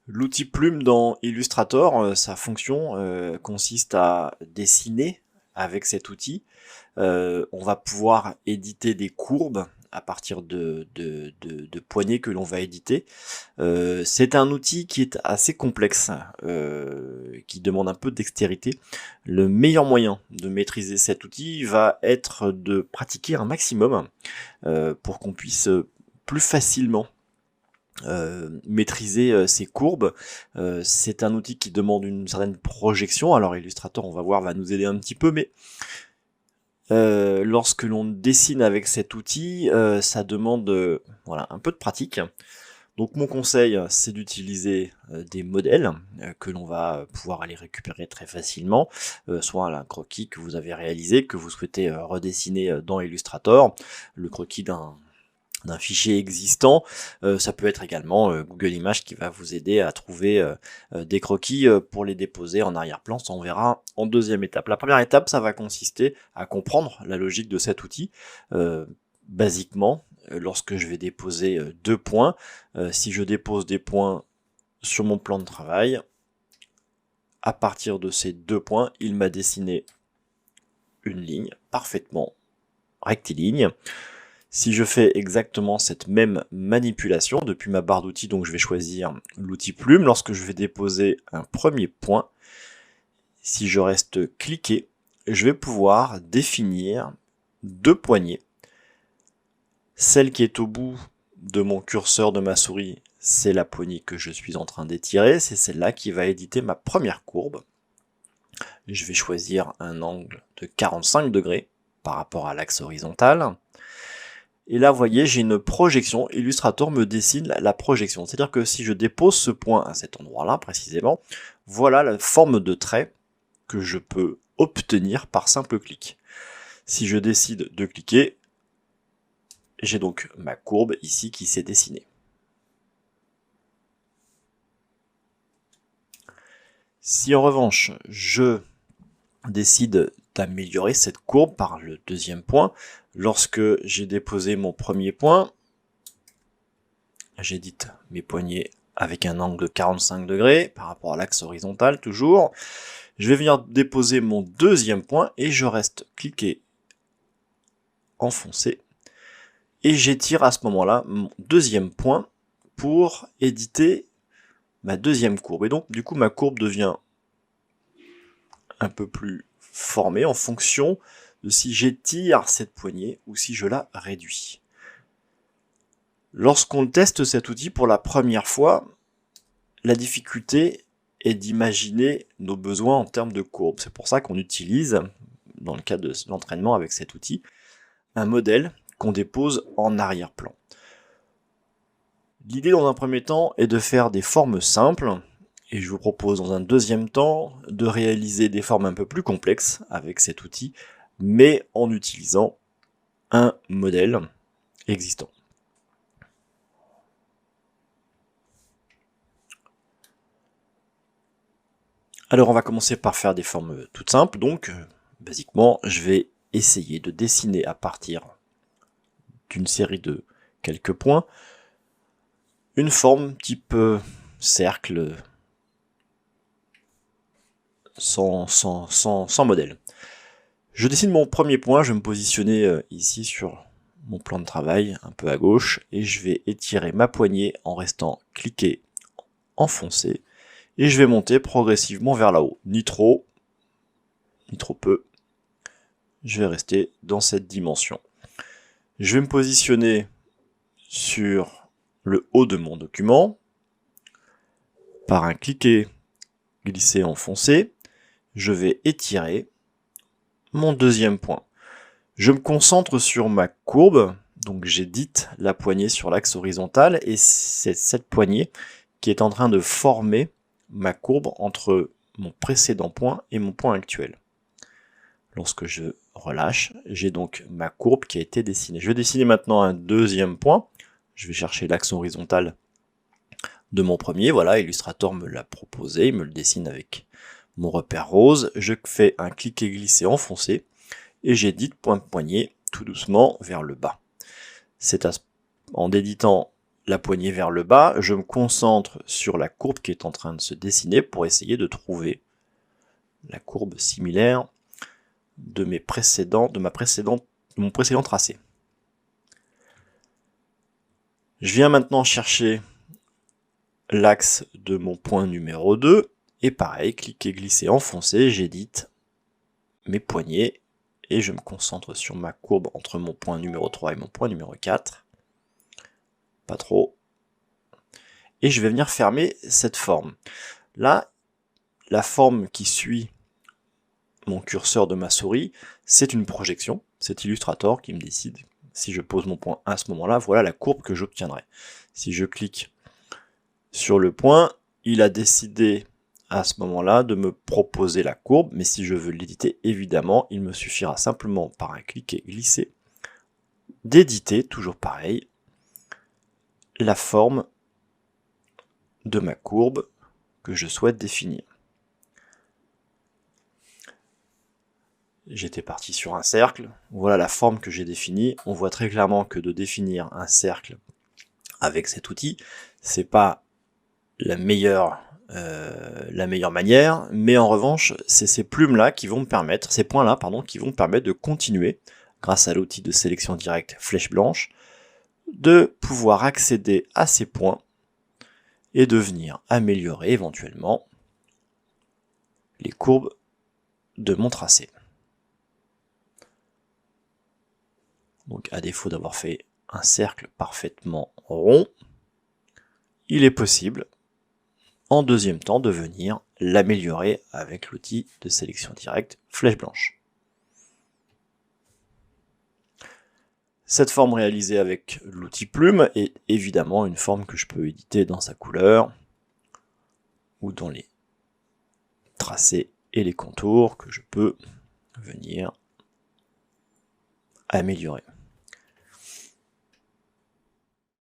L'outil plume dans Illustrator, sa fonction consiste à dessiner avec cet outil. On va pouvoir éditer des courbes à partir de poignées que l'on va éditer. C'est un outil qui est assez complexe, qui demande un peu de dextérité. Le meilleur moyen de maîtriser cet outil va être de pratiquer un maximum pour qu'on puisse plus facilement maîtriser ces courbes. C'est un outil qui demande une certaine projection. Alors Illustrator, on va voir, va nous aider un petit peu, mais lorsque l'on dessine avec cet outil, ça demande voilà, un peu de pratique. Donc mon conseil, c'est d'utiliser des modèles que l'on va pouvoir aller récupérer très facilement, soit un croquis que vous avez réalisé, que vous souhaitez redessiner dans Illustrator, le croquis d'un fichier existant. Ça peut être également Google Images qui va vous aider à trouver des croquis pour les déposer en arrière-plan. Ça, on verra en deuxième étape. La première étape, ça va consister à comprendre la logique de cet outil. Basiquement, lorsque je vais déposer 2 points, si je dépose des points sur mon plan de travail, à partir de ces 2 points, il m'a dessiné une ligne parfaitement rectiligne. Si je fais exactement cette même manipulation depuis ma barre d'outils, donc je vais choisir l'outil plume, lorsque je vais déposer un premier point, si je reste cliqué, je vais pouvoir définir 2 poignées. Celle qui est au bout de mon curseur de ma souris, c'est la poignée que je suis en train d'étirer, c'est celle-là qui va éditer ma première courbe. Je vais choisir un angle de 45 degrés par rapport à l'axe horizontal. Et là, vous voyez, j'ai une projection. Illustrator me dessine la projection. C'est-à-dire que si je dépose ce point à cet endroit-là, précisément, voilà la forme de trait que je peux obtenir par simple clic. Si je décide de cliquer, j'ai donc ma courbe ici qui s'est dessinée. Si en revanche, je décide d'améliorer cette courbe par le deuxième point, lorsque j'ai déposé mon premier point, j'édite mes poignées avec un angle de 45 degrés par rapport à l'axe horizontal toujours. Je vais venir déposer mon deuxième point et je reste cliqué, enfoncé, et j'étire à ce moment-là mon deuxième point pour éditer ma deuxième courbe. Et donc du coup ma courbe devient un peu plus formée en fonction de si j'étire cette poignée ou si je la réduis. Lorsqu'on teste cet outil pour la première fois, la difficulté est d'imaginer nos besoins en termes de courbes. C'est pour ça qu'on utilise, dans le cadre de l'entraînement avec cet outil, un modèle qu'on dépose en arrière-plan. L'idée dans un premier temps est de faire des formes simples, et je vous propose dans un deuxième temps de réaliser des formes un peu plus complexes avec cet outil, mais en utilisant un modèle existant. Alors on va commencer par faire des formes toutes simples, donc basiquement je vais essayer de dessiner à partir d'une série de quelques points une forme type cercle sans modèle. Je dessine mon premier point, je vais me positionner ici sur mon plan de travail, un peu à gauche, et je vais étirer ma poignée en restant cliqué, enfoncé, et je vais monter progressivement vers là-haut, ni trop peu. Je vais rester dans cette dimension. Je vais me positionner sur le haut de mon document par un cliquer, glisser, enfoncer. Je vais étirer mon deuxième point. Je me concentre sur ma courbe, donc j'édite la poignée sur l'axe horizontal et c'est cette poignée qui est en train de former ma courbe entre mon précédent point et mon point actuel. Lorsque je relâche, j'ai donc ma courbe qui a été dessinée. Je vais dessiner maintenant un deuxième point. Je vais chercher l'axe horizontal de mon premier. Voilà, Illustrator me l'a proposé, il me le dessine avec mon repère rose. Je fais un cliquer glisser enfoncé et j'édite point de poignée tout doucement vers le bas. C'est en éditant la poignée vers le bas, je me concentre sur la courbe qui est en train de se dessiner pour essayer de trouver la courbe similaire de mon précédent tracé. Je viens maintenant chercher l'axe de mon point numéro 2, et pareil, cliquer, glisser, enfoncer, j'édite mes poignées, et je me concentre sur ma courbe entre mon point numéro 3 et mon point numéro 4. Pas trop. Et je vais venir fermer cette forme. Là, la forme qui suit mon curseur de ma souris, c'est une projection. C'est Illustrator qui me décide si je pose mon point à ce moment-là, voilà la courbe que j'obtiendrai. Si je clique sur le point, il a décidé à ce moment-là de me proposer la courbe, mais si je veux l'éditer, évidemment, il me suffira simplement par un clic et glisser, d'éditer, toujours pareil, la forme de ma courbe que je souhaite définir. J'étais parti sur un cercle, voilà la forme que j'ai définie. On voit très clairement que de définir un cercle avec cet outil, c'est pas la meilleure manière, mais en revanche, c'est ces plumes-là qui vont me permettre, ces points-là, pardon, qui vont me permettre de continuer, grâce à l'outil de sélection directe flèche blanche, de pouvoir accéder à ces points et de venir améliorer éventuellement les courbes de mon tracé. Donc à défaut d'avoir fait un cercle parfaitement rond, il est possible en deuxième temps de venir l'améliorer avec l'outil de sélection directe flèche blanche. Cette forme réalisée avec l'outil plume est évidemment une forme que je peux éditer dans sa couleur ou dans les tracés et les contours que je peux venir améliorer.